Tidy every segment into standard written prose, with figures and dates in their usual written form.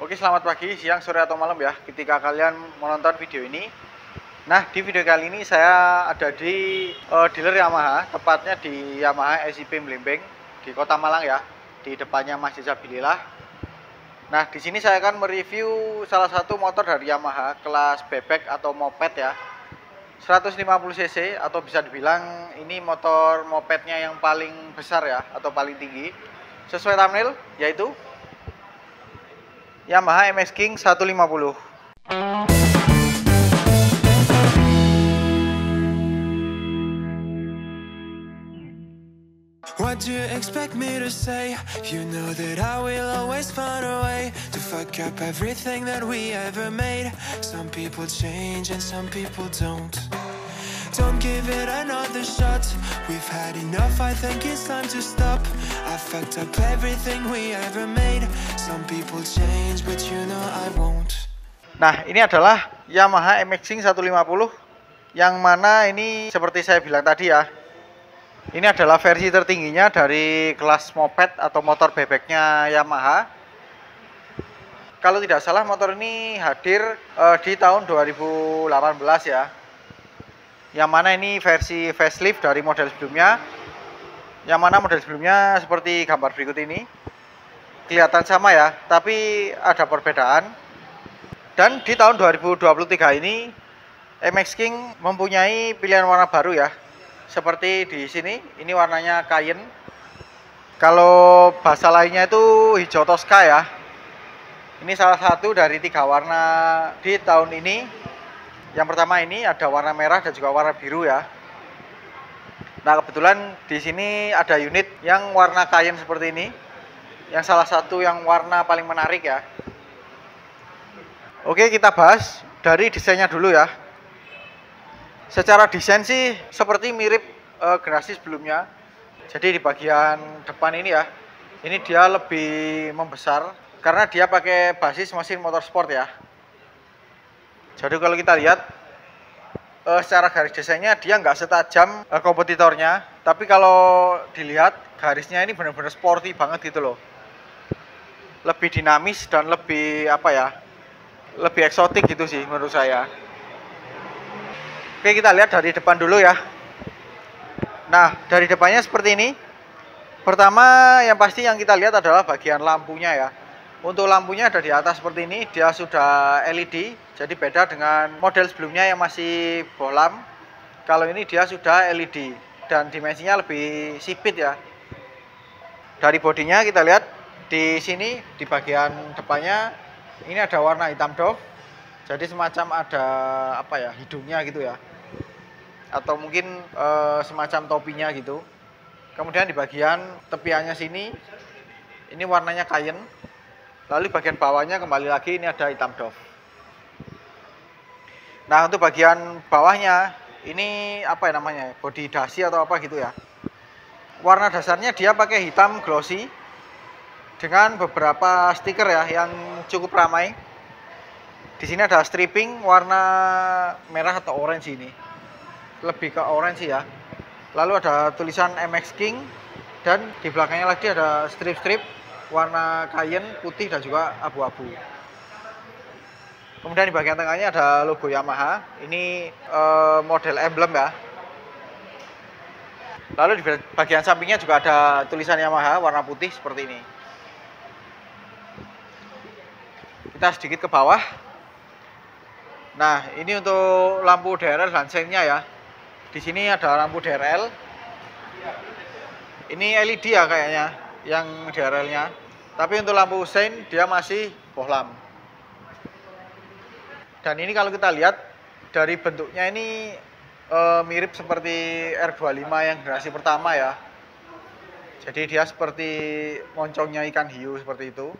Oke, selamat pagi, siang, sore, atau malam ya ketika kalian menonton video ini. Nah, di video kali ini saya ada di dealer Yamaha, tepatnya di Yamaha SIP Mlembeng di Kota Malang ya, di depannya Masjid Sabilillah. Nah, di sini saya akan mereview salah satu motor dari Yamaha kelas bebek atau moped ya. 150 cc atau bisa dibilang ini motor mopednya yang paling besar ya atau paling tinggi. Sesuai thumbnail yaitu Yamaha MX King 150. What do you expect me to say? You know that I will always find a way to fuck up everything that we ever made. Some people change and some people don't. Don't give it another shot. We've had enough, I think it's time to stop. I fucked up everything we ever made. Some people change, but you know I won't. Nah, ini adalah Yamaha MX King 150 yang mana ini seperti saya bilang tadi ya. Ini adalah versi tertingginya dari kelas moped atau motor bebeknya Yamaha. Kalau tidak salah motor ini hadir di tahun 2018 ya. Yang mana ini versi facelift dari model sebelumnya. Yang mana model sebelumnya seperti gambar berikut ini. Kelihatan sama ya, tapi ada perbedaan. Dan di tahun 2023 ini MX King mempunyai pilihan warna baru ya. Seperti di sini, ini warnanya Cayenne. Kalau bahasa lainnya itu hijau Tosca ya. Ini salah satu dari 3 warna di tahun ini. Yang pertama ini ada warna merah dan juga warna biru ya. Nah, kebetulan di sini ada unit yang warna Cayenne seperti ini. Yang salah satu yang warna paling menarik ya. Oke, kita bahas dari desainnya dulu ya. Secara desain sih seperti mirip generasi sebelumnya. Jadi di bagian depan ini ya, ini dia lebih membesar karena dia pakai basis mesin motorsport ya. Jadi kalau kita lihat secara garis desainnya dia nggak setajam kompetitornya, tapi kalau dilihat garisnya ini benar-benar sporty banget gitu loh. Lebih dinamis dan lebih apa ya? Lebih eksotik gitu sih menurut saya. Oke, kita lihat dari depan dulu ya. Nah, dari depannya seperti ini. Pertama yang pasti yang kita lihat adalah bagian lampunya ya. Untuk lampunya ada di atas seperti ini, dia sudah LED. Jadi beda dengan model sebelumnya yang masih bohlam. Kalau ini dia sudah LED dan dimensinya lebih sipit ya. Dari bodinya kita lihat di sini di bagian depannya ini ada warna hitam doff. Jadi semacam ada apa ya, hidungnya gitu ya. Atau mungkin semacam topinya gitu. Kemudian di bagian tepiannya sini ini warnanya Cayenne. Lalu bagian bawahnya kembali lagi ini ada hitam doff. Nah, untuk bagian bawahnya ini apa ya namanya? Bodi dasi atau apa gitu ya. Warna dasarnya dia pakai hitam glossy dengan beberapa stiker ya yang cukup ramai. Di sini ada striping warna merah atau orange ini. Lebih ke orange ya. Lalu ada tulisan MX King dan di belakangnya lagi ada strip-strip warna Cayenne, putih dan juga abu-abu. Kemudian di bagian tengahnya ada logo Yamaha. Ini model emblem ya. Lalu di bagian sampingnya juga ada tulisan Yamaha warna putih seperti ini. Kita sedikit ke bawah. Nah, ini untuk lampu DRL dan seinnya ya. Di sini ada lampu DRL. Ini LED ya kayaknya yang DRL-nya. Tapi untuk lampu sein dia masih bohlam. Dan ini kalau kita lihat dari bentuknya ini mirip seperti R25 yang generasi pertama ya. Jadi dia seperti moncongnya ikan hiu seperti itu.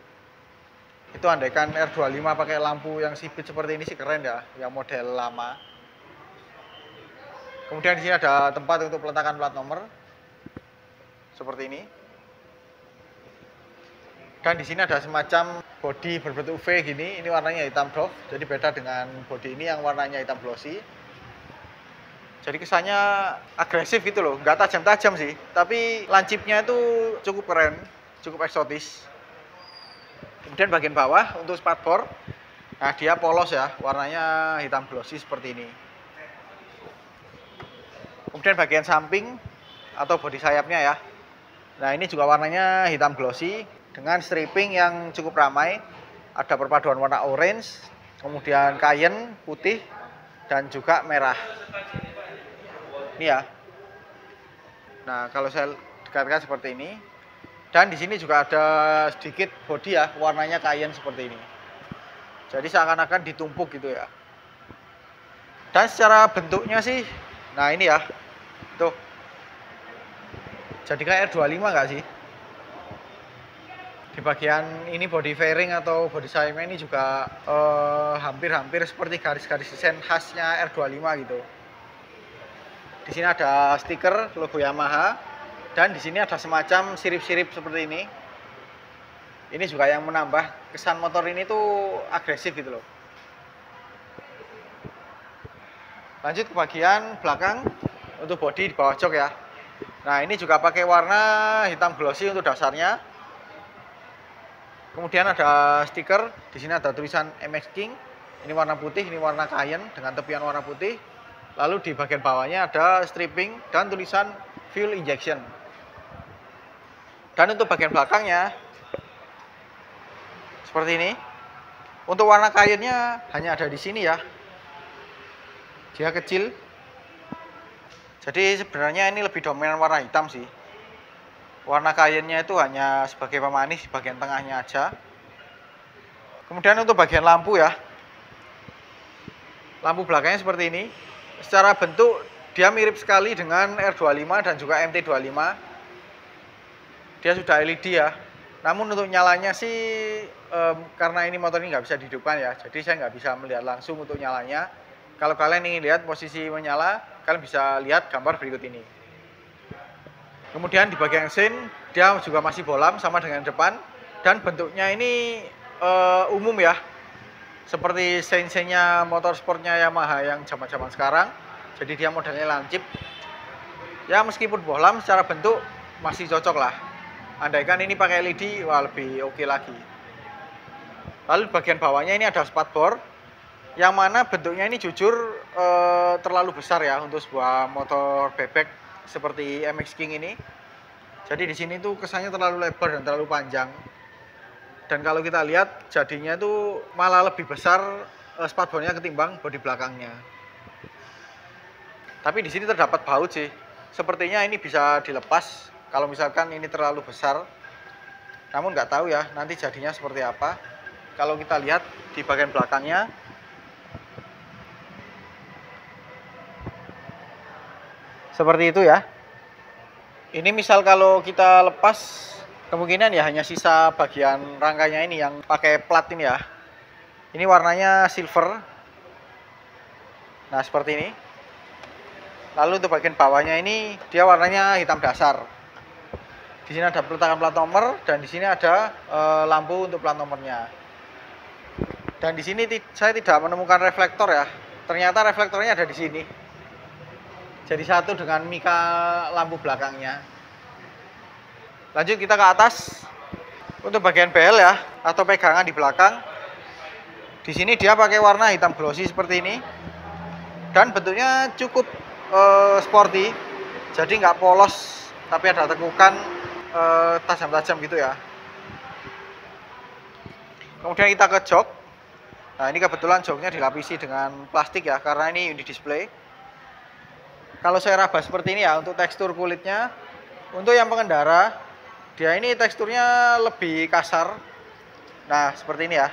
Itu andaikan R25 pakai lampu yang sipit seperti ini sih keren ya, yang model lama. Kemudian di sini ada tempat untuk peletakan plat nomor. Seperti ini. Dan di sini ada semacam bodi berbentuk V gini, ini warnanya hitam doff, jadi beda dengan bodi ini yang warnanya hitam glossy. Jadi kesannya agresif gitu loh, nggak tajam-tajam sih, tapi lancipnya itu cukup keren, cukup eksotis. Kemudian bagian bawah untuk spakbor, nah dia polos ya, warnanya hitam glossy seperti ini. Kemudian bagian samping atau bodi sayapnya ya, nah ini juga warnanya hitam glossy dengan striping yang cukup ramai. Ada perpaduan warna orange, kemudian cayenne, putih, dan juga merah. Ini ya. Nah, kalau saya dekatkan seperti ini. Dan di sini juga ada sedikit bodi ya, warnanya cayenne seperti ini. Jadi seakan-akan ditumpuk gitu ya. Dan secara bentuknya sih, nah ini ya, tuh. Jadi kayak R25 nggak sih? Di bagian ini body fairing atau body sayapnya ini juga hampir-hampir seperti garis-garis desain khasnya R25 gitu. Di sini ada stiker logo Yamaha dan di sini ada semacam sirip-sirip seperti ini. Ini juga yang menambah kesan motor ini tuh agresif gitu loh. Lanjut ke bagian belakang untuk bodi di bawah jok ya. Nah, ini juga pakai warna hitam glossy untuk dasarnya. Kemudian ada stiker, di sini ada tulisan MX King. Ini warna putih, ini warna cayenne dengan tepian warna putih. Lalu di bagian bawahnya ada striping dan tulisan fuel injection. Dan untuk bagian belakangnya seperti ini. Untuk warna cayenne-nya hanya ada di sini ya. Dia kecil. Jadi sebenarnya ini lebih dominan warna hitam sih. Warna cayenne-nya itu hanya sebagai pemanis di bagian tengahnya aja. Kemudian untuk bagian lampu ya. Lampu belakangnya seperti ini. Secara bentuk dia mirip sekali dengan R25 dan juga MT25. Dia sudah LED ya. Namun untuk nyalanya sih karena ini motor ini nggak bisa dihidupkan ya. Jadi saya nggak bisa melihat langsung untuk nyalanya. Kalau kalian ingin lihat posisi menyala, kalian bisa lihat gambar berikut ini. Kemudian di bagian sein dia juga masih bolam sama dengan depan dan bentuknya ini umum ya, seperti sein-seinnya motor sportnya Yamaha yang zaman-zaman sekarang. Jadi dia modelnya lancip ya, meskipun bolam secara bentuk masih cocok lah. Andaikan ini pakai LED, wah lebih oke lagi. Lalu bagian bawahnya ini ada spakbor yang mana bentuknya ini jujur terlalu besar ya untuk sebuah motor bebek seperti MX King ini. Jadi di sini tuh kesannya terlalu lebar dan terlalu panjang. Dan kalau kita lihat jadinya tuh malah lebih besar spakbornya ketimbang bodi belakangnya. Tapi di sini terdapat baut sih. Sepertinya ini bisa dilepas kalau misalkan ini terlalu besar. Namun nggak tahu ya nanti jadinya seperti apa. Kalau kita lihat di bagian belakangnya, seperti itu ya. Ini misal kalau kita lepas, kemungkinan ya hanya sisa bagian rangkanya ini yang pakai plat ini ya. Ini warnanya silver. Nah, seperti ini. Lalu untuk bagian bawahnya ini dia warnanya hitam dasar. Di sini ada peletakan plat nomor dan di sini ada lampu untuk plat nomornya. Dan di sini saya tidak menemukan reflektor ya. Ternyata reflektornya ada di sini. Jadi satu dengan mika lampu belakangnya. Lanjut kita ke atas. Untuk bagian bel ya atau pegangan di belakang. Di sini dia pakai warna hitam glossy seperti ini. Dan bentuknya cukup sporty. Jadi nggak polos tapi ada tekukan tajam-tajam gitu ya. Kemudian kita ke jok. Nah, ini kebetulan joknya dilapisi dengan plastik ya karena ini unit display. Kalau saya raba seperti ini ya untuk tekstur kulitnya, untuk yang pengendara dia ini teksturnya lebih kasar. Nah, seperti ini ya.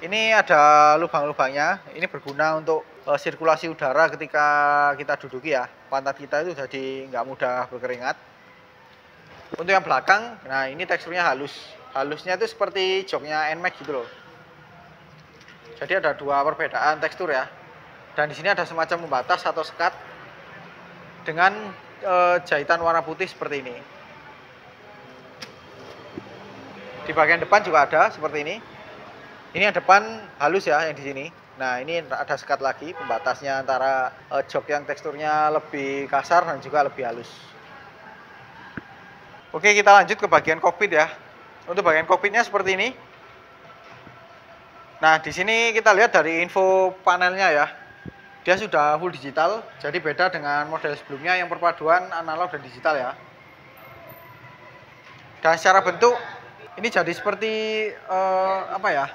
Ini ada lubang-lubangnya. Ini berguna untuk sirkulasi udara ketika kita duduki ya. Pantat kita itu jadi nggak mudah berkeringat. Untuk yang belakang, nah ini teksturnya halus. Halusnya itu seperti joknya NMAX gitu loh. Jadi ada dua perbedaan tekstur ya. Dan di sini ada semacam pembatas atau sekat dengan jahitan warna putih seperti ini. Di bagian depan juga ada seperti ini. Ini yang depan halus ya yang di sini. Nah, ini ada sekat lagi pembatasnya antara jok yang teksturnya lebih kasar dan juga lebih halus. Oke, kita lanjut ke bagian kokpit ya. Untuk bagian kokpitnya seperti ini. Nah, di sini kita lihat dari info panelnya ya. Dia sudah full digital, jadi beda dengan model sebelumnya yang perpaduan analog dan digital ya. Dan secara bentuk ini jadi seperti apa ya?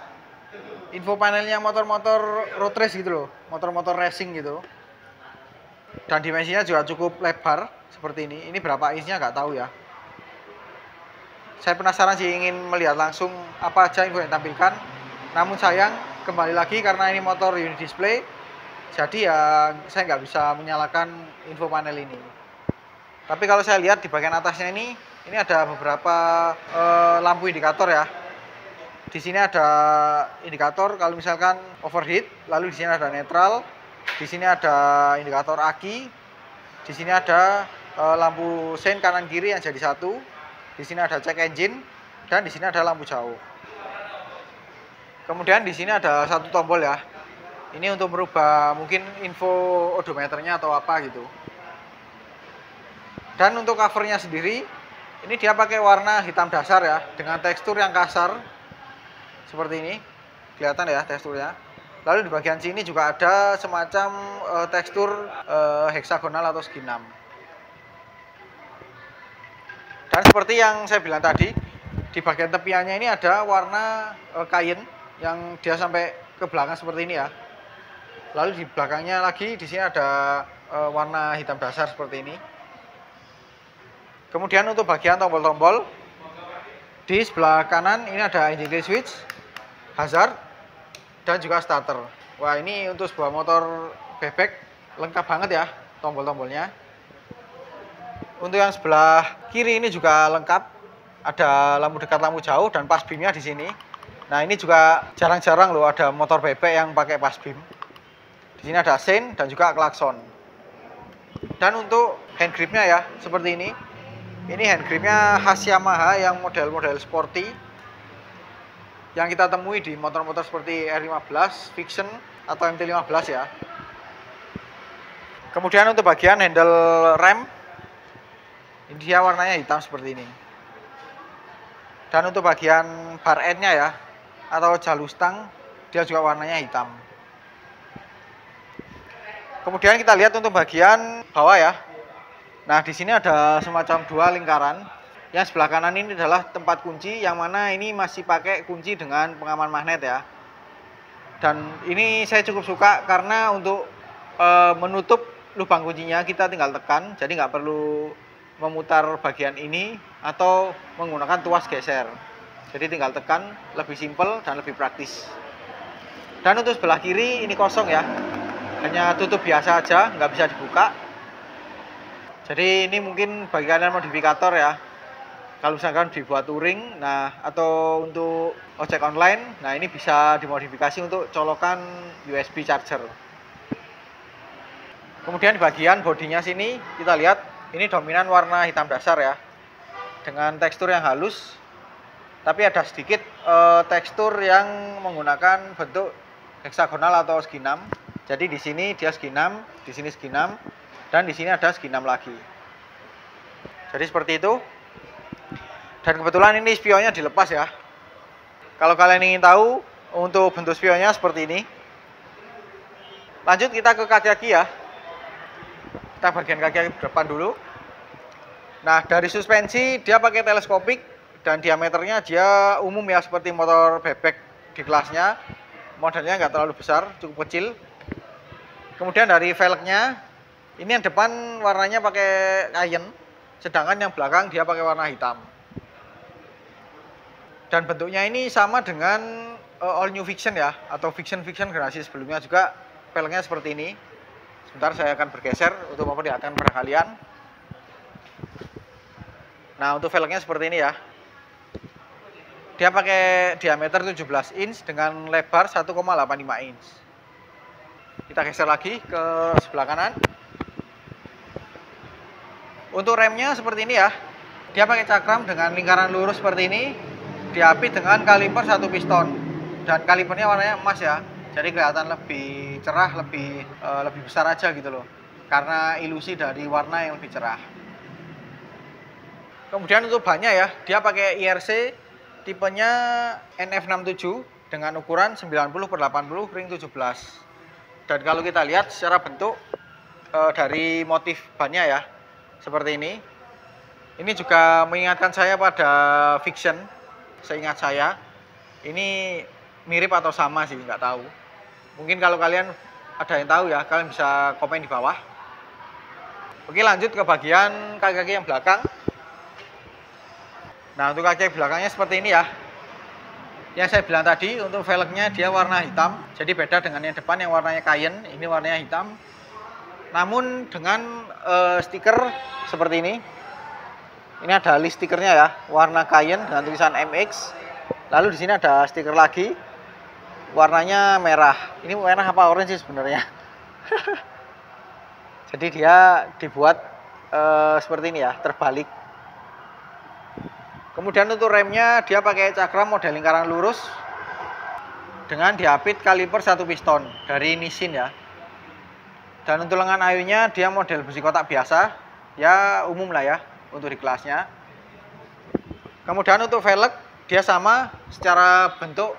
Info panelnya motor-motor road race gitu loh, motor-motor racing gitu. Dan dimensinya juga cukup lebar seperti ini. Ini berapa inchnya nggak tahu ya. Saya penasaran sih, ingin melihat langsung apa aja info yang ditampilkan. Namun sayang, kembali lagi karena ini motor unit display, jadi ya saya nggak bisa menyalakan info panel ini. Tapi kalau saya lihat di bagian atasnya ini ada beberapa lampu indikator ya. Di sini ada indikator kalau misalkan overheat, lalu di sini ada netral, di sini ada indikator aki, di sini ada lampu sein kanan kiri yang jadi satu. Di sini ada check engine dan di sini ada lampu jauh. Kemudian di sini ada satu tombol ya. Ini untuk merubah mungkin info odometernya atau apa gitu. Dan untuk covernya sendiri, ini dia pakai warna hitam dasar ya, dengan tekstur yang kasar seperti ini. Kelihatan ya teksturnya. Lalu di bagian sini juga ada semacam tekstur heksagonal atau segi 6. Dan seperti yang saya bilang tadi, di bagian tepiannya ini ada warna kain yang dia sampai ke belakang seperti ini ya. Lalu di belakangnya lagi di sini ada warna hitam dasar seperti ini. Kemudian untuk bagian tombol-tombol, di sebelah kanan ini ada engine kill switch, hazard, dan juga starter. Wah, ini untuk sebuah motor bebek lengkap banget ya tombol-tombolnya. Untuk yang sebelah kiri ini juga lengkap, ada lampu dekat, lampu jauh, dan pas beamnya di sini. Nah, ini juga jarang-jarang loh ada motor bebek yang pakai pas beam. Di sini ada sein dan juga klakson. Dan untuk hand gripnya ya seperti ini. Ini hand gripnya khas Yamaha yang model-model sporty yang kita temui di motor-motor seperti R15, Fiction, atau MT15 ya. Kemudian untuk bagian handle rem, ini dia warnanya hitam seperti ini. Dan untuk bagian bar end-nya ya, atau jalur stang, dia juga warnanya hitam. Kemudian kita lihat untuk bagian bawah ya. Nah, di sini ada semacam dua lingkaran. Yang sebelah kanan ini adalah tempat kunci, yang mana ini masih pakai kunci dengan pengaman magnet ya. Dan ini saya cukup suka karena untuk menutup lubang kuncinya kita tinggal tekan, jadi nggak perlu memutar bagian ini atau menggunakan tuas geser. Jadi tinggal tekan, lebih simpel dan lebih praktis. Dan untuk sebelah kiri ini kosong ya, hanya tutup biasa aja, nggak bisa dibuka. Jadi ini mungkin bagi kalian modifikator ya, kalau misalkan dibuat touring, nah atau untuk ojek online, nah ini bisa dimodifikasi untuk colokan USB charger. Kemudian di bagian bodinya sini kita lihat ini dominan warna hitam dasar ya, dengan tekstur yang halus, tapi ada sedikit tekstur yang menggunakan bentuk heksagonal atau segi 6. Jadi di sini dia segi 6, di sini segi 6, dan di sini ada segi 6 lagi. Jadi seperti itu. Dan kebetulan ini spionnya dilepas ya. Kalau kalian ingin tahu untuk bentuk spionnya seperti ini. Lanjut kita ke kaki-kaki ya. Kita bagian kaki depan dulu. Nah, dari suspensi dia pakai teleskopik dan diameternya dia umum ya, seperti motor bebek di kelasnya. Modelnya nggak terlalu besar, cukup kecil. Kemudian dari velgnya, ini yang depan warnanya pakai kain, sedangkan yang belakang dia pakai warna hitam. Dan bentuknya ini sama dengan all new Fiction ya, atau Fiction generasi sebelumnya juga velgnya seperti ini. Sebentar saya akan bergeser untuk memperlihatkan kepada kalian. Nah, untuk velgnya seperti ini ya. Dia pakai diameter 17 inch dengan lebar 1,85 inch. Kita geser lagi ke sebelah kanan. Untuk remnya seperti ini ya. Dia pakai cakram dengan lingkaran lurus seperti ini. Diapit dengan kaliper satu piston. Dan kalipernya warnanya emas ya. Jadi kelihatan lebih cerah, lebih besar aja gitu loh. Karena ilusi dari warna yang lebih cerah. Kemudian untuk bannya ya, dia pakai IRC tipenya NF67 dengan ukuran 90/80 ring 17. Dan kalau kita lihat secara bentuk dari motif bannya ya, seperti ini. Ini juga mengingatkan saya pada Vixion, seingat saya. Ini mirip atau sama sih, nggak tahu. Mungkin kalau kalian ada yang tahu ya, kalian bisa komen di bawah. Oke, lanjut ke bagian kaki-kaki yang belakang. Nah, untuk kaki belakangnya seperti ini ya. Yang saya bilang tadi, untuk velgnya dia warna hitam. Jadi beda dengan yang depan yang warnanya kain, ini warnanya hitam. Namun dengan stiker seperti ini. Ini ada list stikernya ya, warna kain dengan tulisan MX. Lalu di sini ada stiker lagi, warnanya merah. Ini merah apa orange sih sebenarnya? Jadi dia dibuat seperti ini ya, terbalik. Kemudian untuk remnya dia pakai cakram model lingkaran lurus dengan diapit kaliper 1 piston dari Nissin ya. Dan untuk lengan ayunya dia model besi kotak biasa, ya umum lah ya untuk di kelasnya. Kemudian untuk velg dia sama secara bentuk,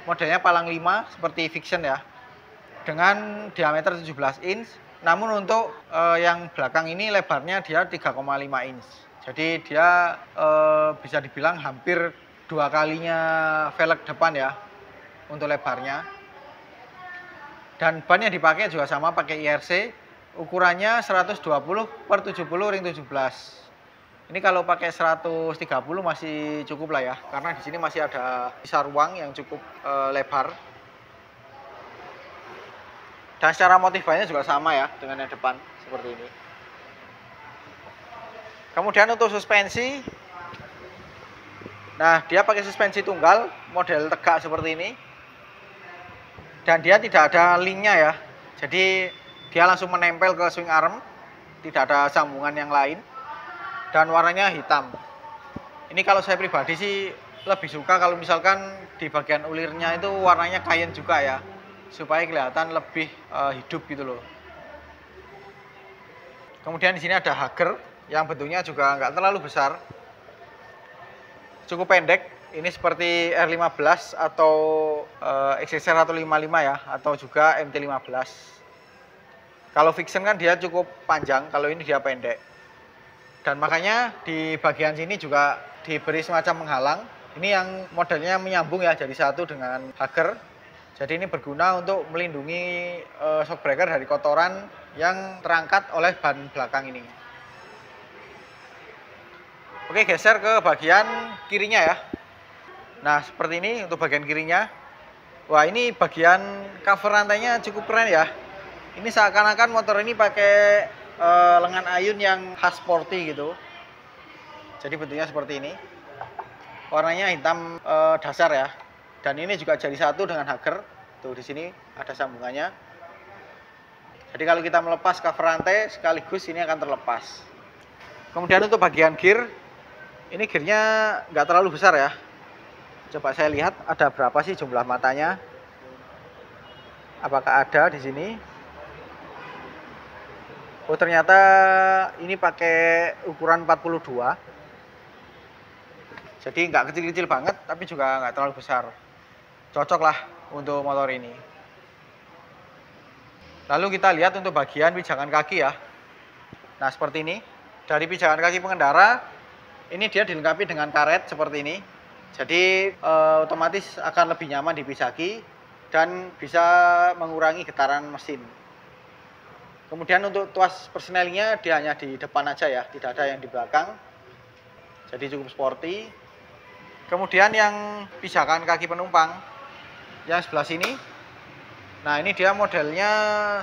modelnya palang 5 seperti Vixion ya, dengan diameter 17 inch. Namun untuk yang belakang ini lebarnya dia 3,5 inch. Jadi dia bisa dibilang hampir 2 kalinya velg depan ya untuk lebarnya. Dan ban yang dipakai juga sama, pakai IRC, ukurannya 120/70 ring 17. Ini kalau pakai 130 masih cukup lah ya, karena di sini masih ada sisa ruang yang cukup lebar. Dan secara motif bannya juga sama ya dengan yang depan seperti ini. Kemudian untuk suspensi, nah dia pakai suspensi tunggal model tegak seperti ini. Dan dia tidak ada linknya ya, jadi dia langsung menempel ke swing arm, tidak ada sambungan yang lain. Dan warnanya hitam. Ini kalau saya pribadi sih lebih suka kalau misalkan di bagian ulirnya itu warnanya kain juga ya, supaya kelihatan lebih hidup gitu loh. Kemudian di sini ada hager yang bentuknya juga nggak terlalu besar, cukup pendek. Ini seperti R15 atau XSR 155 ya, atau juga MT15. Kalau Vixion kan dia cukup panjang, kalau ini dia pendek. Dan makanya di bagian sini juga diberi semacam penghalang. Ini yang modelnya menyambung ya, jadi satu dengan hager. Jadi ini berguna untuk melindungi shock breaker dari kotoran yang terangkat oleh ban belakang ini. Oke, geser ke bagian kirinya ya. Nah, seperti ini untuk bagian kirinya. Wah, ini bagian cover rantainya cukup keren ya. Ini seakan-akan motor ini pakai lengan ayun yang khas sporty gitu. Jadi bentuknya seperti ini. Warnanya hitam dasar ya. Dan ini juga jadi satu dengan hager. Tuh di sini ada sambungannya. Jadi kalau kita melepas cover rantai sekaligus ini akan terlepas. Kemudian untuk bagian gear, ini gearnya nggak terlalu besar ya. Coba saya lihat ada berapa sih jumlah matanya. Apakah ada di sini? Oh, ternyata ini pakai ukuran 42. Jadi nggak kecil-kecil banget, tapi juga nggak terlalu besar. Cocok lah untuk motor ini. Lalu kita lihat untuk bagian pijakan kaki ya. Nah, seperti ini. Dari pijakan kaki pengendara, ini dia dilengkapi dengan karet seperti ini. Jadi otomatis akan lebih nyaman dipijaki dan bisa mengurangi getaran mesin. Kemudian untuk tuas persnelingnya dia hanya di depan aja ya, tidak ada yang di belakang. Jadi cukup sporty. Kemudian yang pijakan kaki penumpang yang sebelah sini. Nah, ini dia modelnya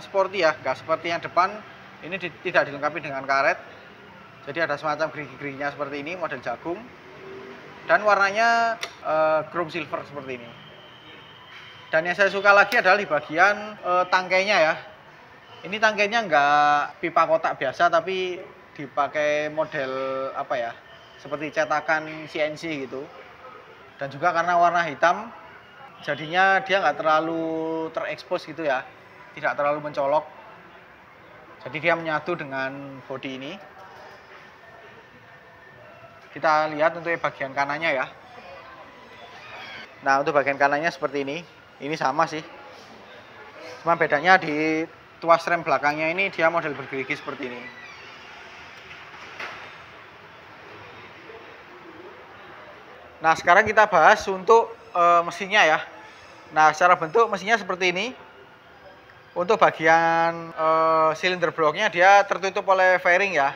sporty ya, nggak seperti yang depan. Ini tidak dilengkapi dengan karet. Jadi ada semacam gerigi-geriginya seperti ini, model jagung. Dan warnanya chrome silver seperti ini. Dan yang saya suka lagi adalah di bagian tangkainya ya. Ini tangkainya nggak pipa kotak biasa, tapi dipakai model apa ya, seperti cetakan CNC gitu. Dan juga karena warna hitam, jadinya dia nggak terlalu terekspos gitu ya, tidak terlalu mencolok. Jadi dia menyatu dengan bodi ini. Kita lihat untuk bagian kanannya ya. Nah, untuk bagian kanannya seperti ini. Ini sama sih. Cuma bedanya di tuas rem belakangnya ini dia model bergerigi seperti ini. Nah, sekarang kita bahas untuk mesinnya ya. Nah, secara bentuk mesinnya seperti ini. Untuk bagian silinder bloknya dia tertutup oleh fairing ya.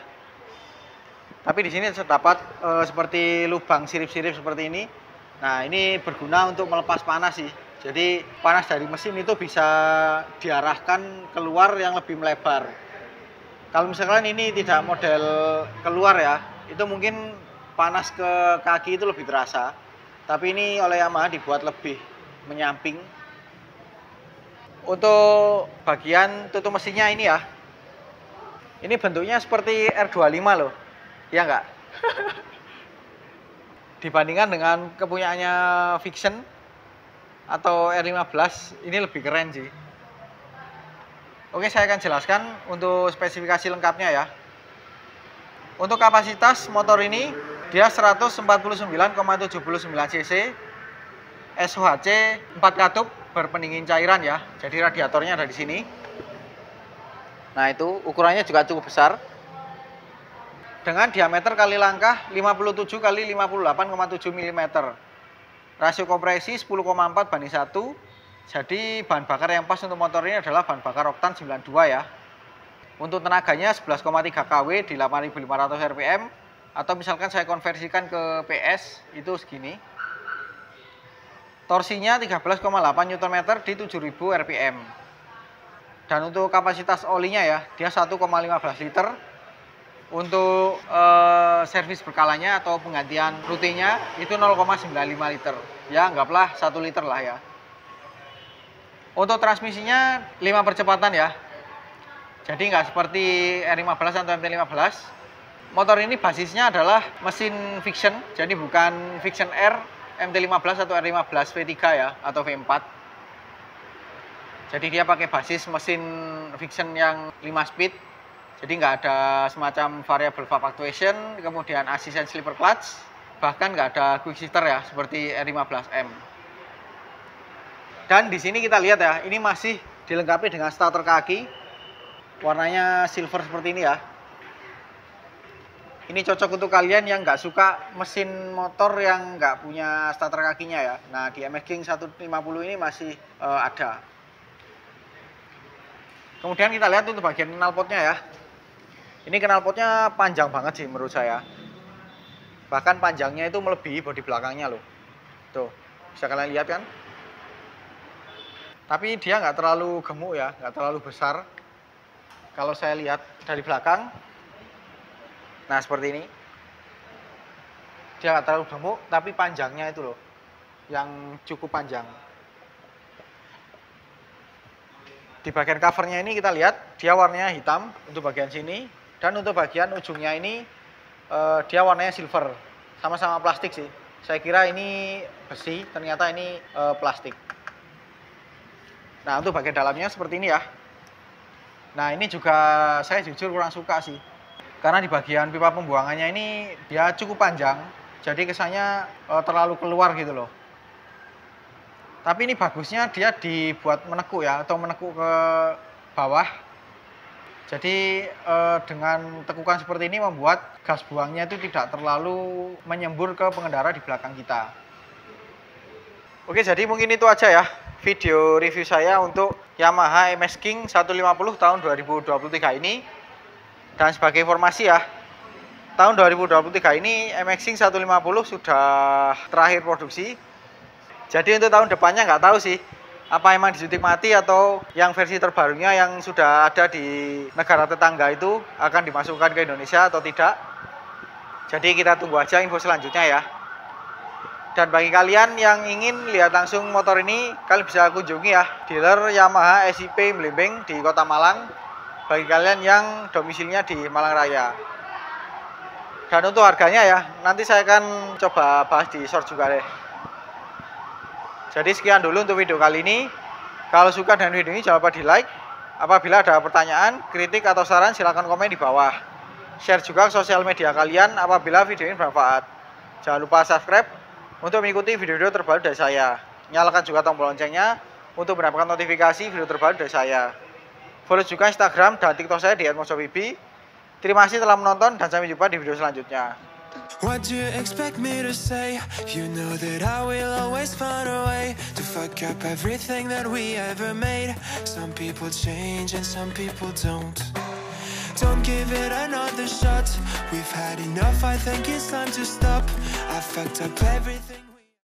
Tapi di sini terdapat seperti lubang sirip-sirip seperti ini. Nah, ini berguna untuk melepas panas sih. Jadi panas dari mesin itu bisa diarahkan keluar yang lebih melebar. Kalau misalkan ini tidak model keluar ya, itu mungkin panas ke kaki itu lebih terasa. Tapi ini oleh Yamaha dibuat lebih menyamping. Untuk bagian tutup mesinnya ini ya, ini bentuknya seperti R25 loh, ya enggak? Dibandingkan dengan kepunyaannya Vixion atau R15, ini lebih keren sih. Oke, saya akan jelaskan untuk spesifikasi lengkapnya ya. Untuk kapasitas motor ini, dia 149,79 cc, SOHC 4 katup berpendingin cairan ya. Jadi radiatornya ada di sini. Nah, itu ukurannya juga cukup besar. Dengan diameter kali langkah 57 kali 58,7 mm. Rasio kompresi 10,4:1. Jadi bahan bakar yang pas untuk motor ini adalah bahan bakar oktan 92 ya. Untuk tenaganya 11,3 kW di 8.500 rpm. Atau misalkan saya konversikan ke PS, itu segini. Torsinya 13,8 Nm di 7.000 rpm. Dan untuk kapasitas olinya ya, dia 1,15 liter. Untuk servis berkalanya atau penggantian rutinnya itu 0,95 liter. Ya, anggaplah 1 liter lah ya. Untuk transmisinya 5 percepatan ya. Jadi nggak seperti R15 atau MT15. Motor ini basisnya adalah mesin Vixion, jadi bukan Vixion R, MT15 atau R15 V3 ya, atau V4. Jadi dia pakai basis mesin Vixion yang 5 speed. Jadi nggak ada semacam variable valve actuation, kemudian assistant slipper clutch, bahkan nggak ada quick shifter ya, seperti R15M. Dan di sini kita lihat ya, ini masih dilengkapi dengan starter kaki, warnanya silver seperti ini ya. Ini cocok untuk kalian yang nggak suka mesin motor yang nggak punya starter kakinya ya. Nah, di MX King 150 ini masih ada. Kemudian kita lihat untuk bagian knalpotnya ya. Ini knalpotnya panjang banget sih menurut saya. Bahkan panjangnya itu melebihi bodi belakangnya loh. Tuh, bisa kalian lihat kan? Tapi dia nggak terlalu gemuk ya, nggak terlalu besar. Kalau saya lihat dari belakang, nah seperti ini. Dia nggak terlalu gemuk, tapi panjangnya itu loh, yang cukup panjang. Di bagian covernya ini kita lihat, dia warnanya hitam untuk bagian sini. Dan untuk bagian ujungnya ini, dia warnanya silver. Sama-sama plastik sih. Saya kira ini besi, ternyata ini plastik. Nah, untuk bagian dalamnya seperti ini ya. Nah, ini juga saya jujur kurang suka sih. Karena di bagian pipa pembuangannya ini dia cukup panjang, jadi kesannya terlalu keluar gitu loh. Tapi ini bagusnya dia dibuat menekuk ya, atau menekuk ke bawah. Jadi dengan tekukan seperti ini membuat gas buangnya itu tidak terlalu menyembur ke pengendara di belakang kita. Oke, jadi mungkin itu aja ya video review saya untuk Yamaha MX King 150 tahun 2023 ini. Dan sebagai informasi ya, tahun 2023 ini MX King 150 sudah terakhir produksi. Jadi untuk tahun depannya nggak tahu sih, apa emang disuntik mati atau yang versi terbarunya yang sudah ada di negara tetangga itu akan dimasukkan ke Indonesia atau tidak. Jadi kita tunggu aja info selanjutnya ya. Dan bagi kalian yang ingin lihat langsung motor ini, kalian bisa kunjungi ya dealer Yamaha SIP Mlembeng di Kota Malang. Bagi kalian yang domisilinya di Malang Raya. Dan untuk harganya ya, nanti saya akan coba bahas di short juga deh. Jadi sekian dulu untuk video kali ini. Kalau suka dengan video ini jangan lupa di like. Apabila ada pertanyaan, kritik atau saran silahkan komen di bawah. share juga ke sosial media kalian apabila video ini bermanfaat. Jangan lupa subscribe untuk mengikuti video-video terbaru dari saya. Nyalakan juga tombol loncengnya untuk mendapatkan notifikasi video terbaru dari saya. Follow juga Instagram dan TikTok saya di @mojowibi. Terima kasih telah menonton dan sampai jumpa di video selanjutnya. What do you expect me to say? You know that I will always find a way to fuck up everything that we ever made. Some people change and some people don't. Don't give it another shot. We've had enough, I think it's time to stop. I fucked up everything.